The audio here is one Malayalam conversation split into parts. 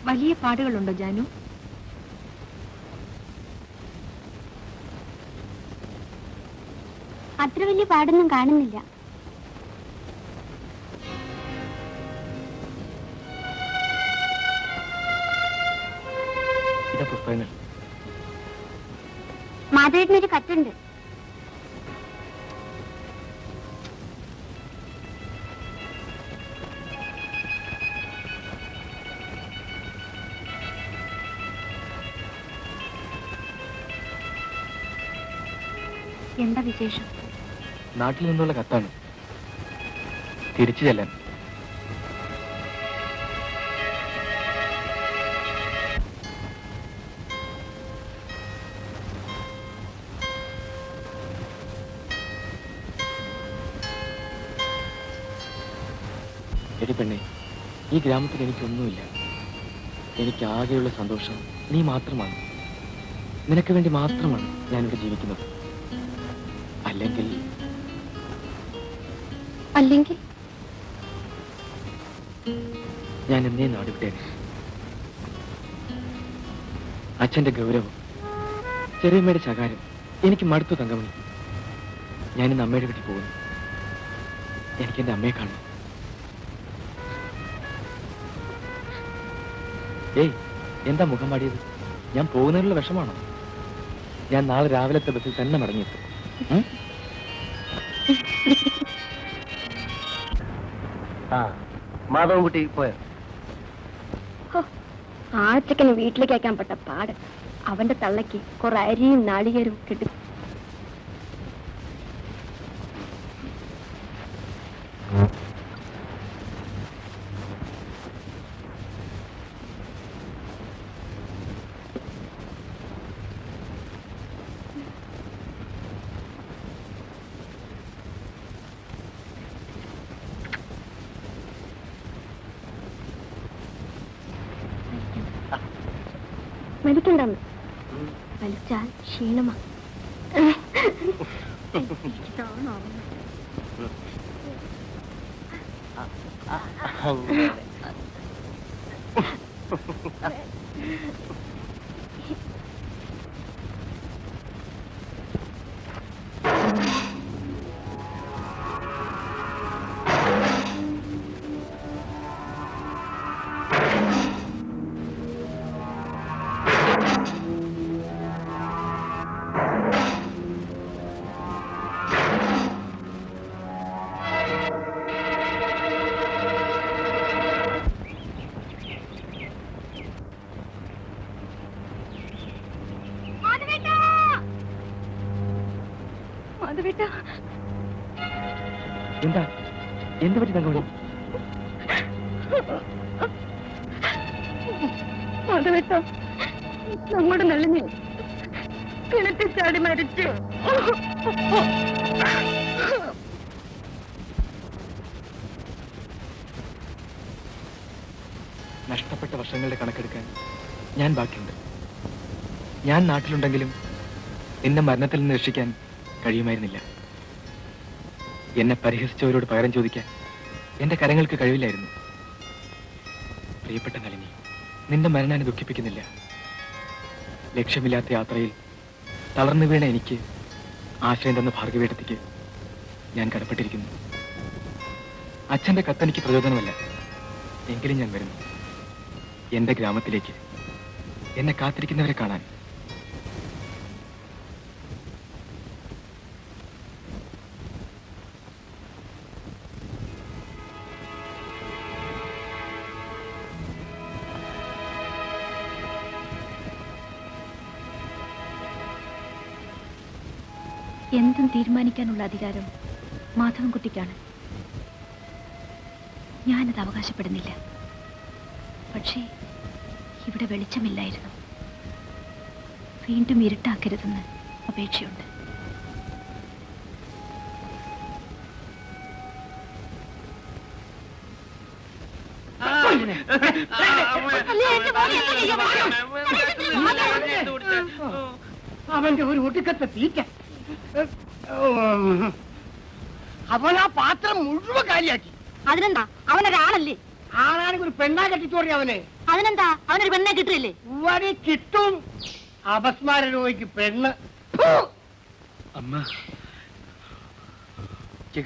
വലിയ പാടുകളുണ്ടോ ജാനു? അത്ര വലിയ പാടൊന്നും കാണുന്നില്ല. മാധവേട്ടനൊരു കത്തുണ്ട്. എന്താ വിശേഷം? നാട്ടിൽ നിന്നുള്ള കത്താണ്. തിരിച്ചു ചെല്ലാൻ. എടി പെണ്ണെ, ഈ ഗ്രാമത്തിൽ എനിക്കൊന്നുമില്ല. എനിക്ക് ആകെയുള്ള സന്തോഷം നീ മാത്രമാണ്. നിനക്ക് വേണ്ടി മാത്രമാണ് ഞാനിവിടെ ജീവിക്കുന്നത്. അല്ലെങ്കിൽ ഞാൻ എന്നേ നാടുവിട്ടേനെ. അച്ഛന്റെ ഗൗരവം, ചെറിയമ്മയുടെ ശകാരം എനിക്ക് മടുത്തു തങ്കമണി. ഞാനിന്ന് അമ്മയുടെ വീട്ടിൽ പോകുന്നു. എനിക്ക് എന്റെ അമ്മയെ കാണണം. ഏയ്, എന്താ മുഖം പാടിയത്? ഞാൻ പോകുന്നതിനുള്ള വിഷമാണോ? ഞാൻ നാളെ രാവിലത്തെ ബസ്സിൽ തന്നെ മടങ്ങിയെത്തും. മാധവൻകുട്ടി പോയോ? ആഴ്ചക്കന് വീട്ടിലേക്ക് അയക്കാൻ പെട്ട പാട്. അവന്റെ തള്ളയ്ക്ക് കുറെ അരിയും നാളികേരും കിട്ടി. വലിക്കണ്ടെന്ന് വലിച്ചാൽ ക്ഷീണമാ. എന്താ എന്ത് പറ്റി തങ്കമണി? മാധവേട്ട, നമ്മുടെ നളിനി കിണറ്റിൽ ചാടി മരിച്ചു. നഷ്ടപ്പെട്ട വർഷങ്ങളുടെ കണക്കെടുക്കാൻ ഞാൻ ബാക്കിയുണ്ട്. ഞാൻ നാട്ടിലുണ്ടെങ്കിലും എന്നെ മരണത്തിൽ നിന്ന് രക്ഷിക്കാൻ കഴിയുമായിരുന്നില്ല. എന്നെ പരിഹസിച്ചവരോട് പകരം ചോദിക്കാൻ എന്റെ കരങ്ങൾക്ക് കഴിവില്ലായിരുന്നു. പ്രിയപ്പെട്ട നളിനി, നിന്റെ മരണം എന്നെ ദുഃഖിപ്പിക്കുന്നില്ല. ലക്ഷ്യമില്ലാത്ത യാത്രയിൽ തളർന്നു വീണ എനിക്ക് ആശ്രയം തന്ന ഭാർഗവേട്ടത്തിക്ക് ഞാൻ കടപ്പെട്ടിരിക്കുന്നു. അച്ഛന്റെ കത്തെനിക്ക് പ്രചോദനമല്ല. എങ്കിലും ഞാൻ വരുന്നു എന്റെ ഗ്രാമത്തിലേക്ക്, എന്നെ കാത്തിരിക്കുന്നവരെ കാണാൻ. എന്തും തീരുമാനിക്കാനുള്ള അധികാരം മാധവൻകുട്ടിക്കാണ്. ഞാനത് അവകാശപ്പെടുന്നില്ല. പക്ഷേ ഇവിടെ വെളിച്ചമില്ലായിരുന്നു. വീണ്ടും ഇരുട്ടാക്കരുതെന്ന് അപേക്ഷയുണ്ട്. അവന്റെ ഒരു ഒടുക്കത്തെ തീറ്റ. അവൻ ആ പാത്രം മുഴുവൻ കാലിയാക്കി. അതിനെന്താ, അവനൊരാളല്ലേ? ആളാണെങ്കിൽ ഒരു പെണ്ണാ കെട്ടിച്ചോറി അവനെ. അതിനെന്താ അവനൊരു പെണ്ണെ കിട്ടില്ലേ? വരി കിട്ടും. അപസ്മാര രോഗിക്ക് പെണ്ണ്. അമ്മ,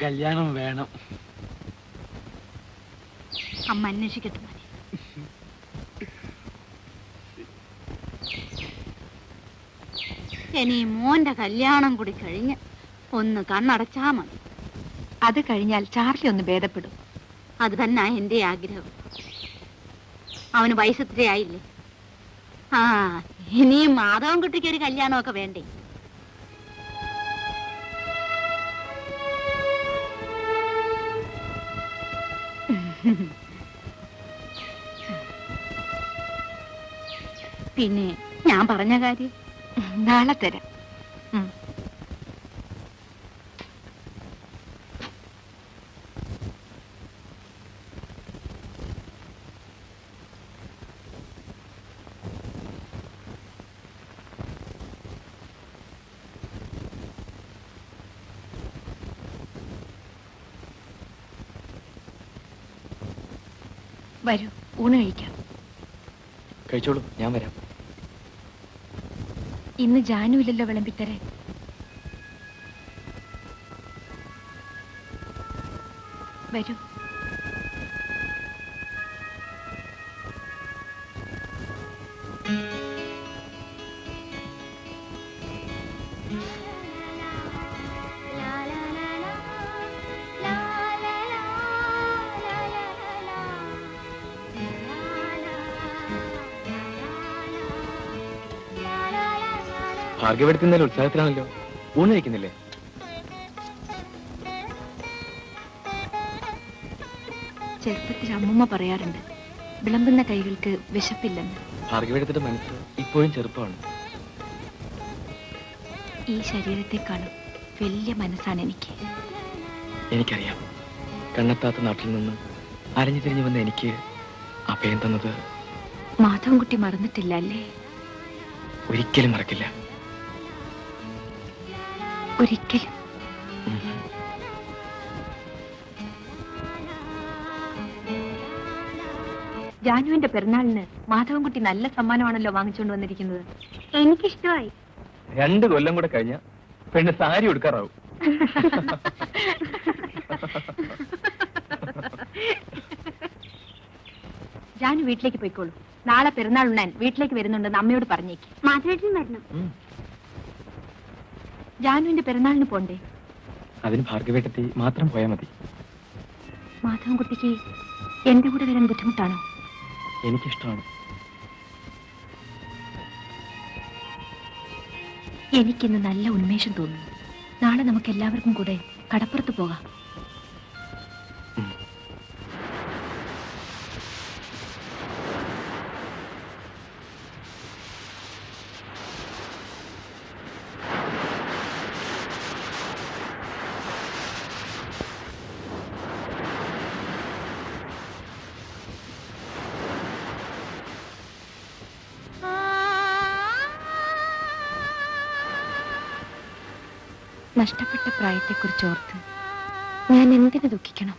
കല്യാണം വേണം. അമ്മ അന്വേഷിക്കട്ടെ മതി. ഇനി മോന്റെ കല്യാണം കൂടി കഴിഞ്ഞ് ഒന്ന് കണ്ണടച്ചാ മതി. അത് കഴിഞ്ഞാൽ ചാർലി ഒന്ന് ഭേദപ്പെടും. അത് തന്നെ എന്റെ ആഗ്രഹം. അവന് വയസ്സത്രയായില്ലേ? ആ, ഇനിയും മാധവൻകുട്ടിക്ക് ഒരു കല്യാണമൊക്കെ വേണ്ടേ? പിന്നെ ഞാൻ പറഞ്ഞ കാര്യം നാളെ തരാം. വരൂ, ഊണ് കഴിക്കാം. കഴിച്ചോളൂ, ഞാൻ വരാം. ഇന്ന് ജാനു ഇല്ലല്ലോ വിളമ്പിത്തരാൻ. വരൂ. ഭാഗ്യപ്പെടുത്തുന്നതിൽ ഉത്സാഹത്തിലാണല്ലോ. ഊണ് കഴിക്കുന്നില്ലേ? ചെറുപ്പത്തിൽ അമ്മൂമ്മ പറയാറുണ്ട്, വിളമ്പുന്ന കൈകൾക്ക് വിശപ്പില്ലെന്ന്. ഭാഗ്യപ്പെടുത്തിട്ട് മനസ്സ് ഇപ്പോഴും ചെറുപ്പമാണ്. ഈ ശരീരത്തെക്കാളും വലിയ മനസ്സാണ് എനിക്ക്. എനിക്കറിയാം. കണ്ണെത്താത്ത നാട്ടിൽ നിന്ന് അലഞ്ഞു തിരിഞ്ഞു വന്ന എനിക്ക് അഭയം തന്നത് മാധവൻകുട്ടി മറന്നിട്ടില്ല അല്ലേ? ഒരിക്കലും മറക്കില്ല. ഒരിക്കലും. ജാനുവിന്റെ പിറന്നാളിന് മാധവൻകുട്ടി നല്ല സമ്മാനമാണല്ലോ വാങ്ങിച്ചുകൊണ്ട് വന്നിരിക്കുന്നത്. എനിക്കിഷ്ടമായി. 2 കൊല്ലം കൂടെ കഴിഞ്ഞ പെണ്ണ് സാരി ഉടുക്കാറാവും. ജാനു വീട്ടിലേക്ക് പോയിക്കോളൂ. നാളെ പെരുന്നാൾ ഉണ്ണാൻ വീട്ടിലേക്ക് വരുന്നുണ്ടെന്ന് അമ്മയോട് പറഞ്ഞേക്ക്. മാധവേട്ടൻ വരണം. ജാനുവിന്റെ പെരുന്നാളിന് പോണ്ടേ? അതിന് ഭാർഗവേട്ടത്തി മാത്രം പോയാൽ മതി. മാധവൻകുട്ടിക്ക് എന്റെ കൂടെ വരാൻ ബുദ്ധിമുട്ടാണോ? എനിക്കിഷ്ടമാണ്. എനിക്കിന്ന് നല്ല ഉന്മേഷം തോന്നുന്നു. നാളെ നമുക്ക് എല്ലാവർക്കും കൂടെ കടപ്പുറത്ത് പോകാം. നഷ്ടപ്പെട്ട പ്രായത്തെക്കുറിച്ച് ഓർത്ത് ഞാൻ എന്തിനു ദുഃഖിക്കണം?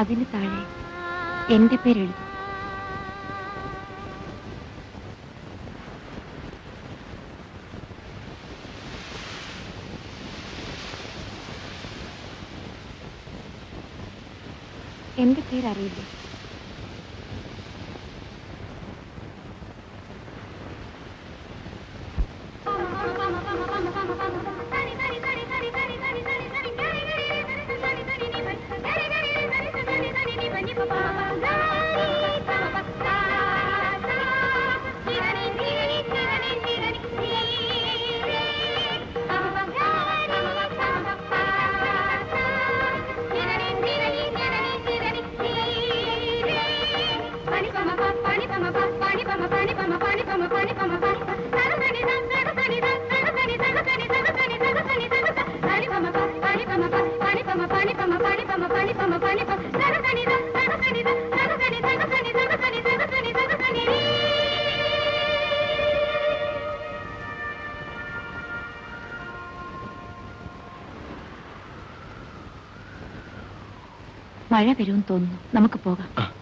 അതിന് താഴെ എന്റെ പേരെഴുതും. എന്റെ പേരറിയില്ല. മഴ വരുമെന്ന് തോന്നുന്നു, നമുക്ക് പോകാം.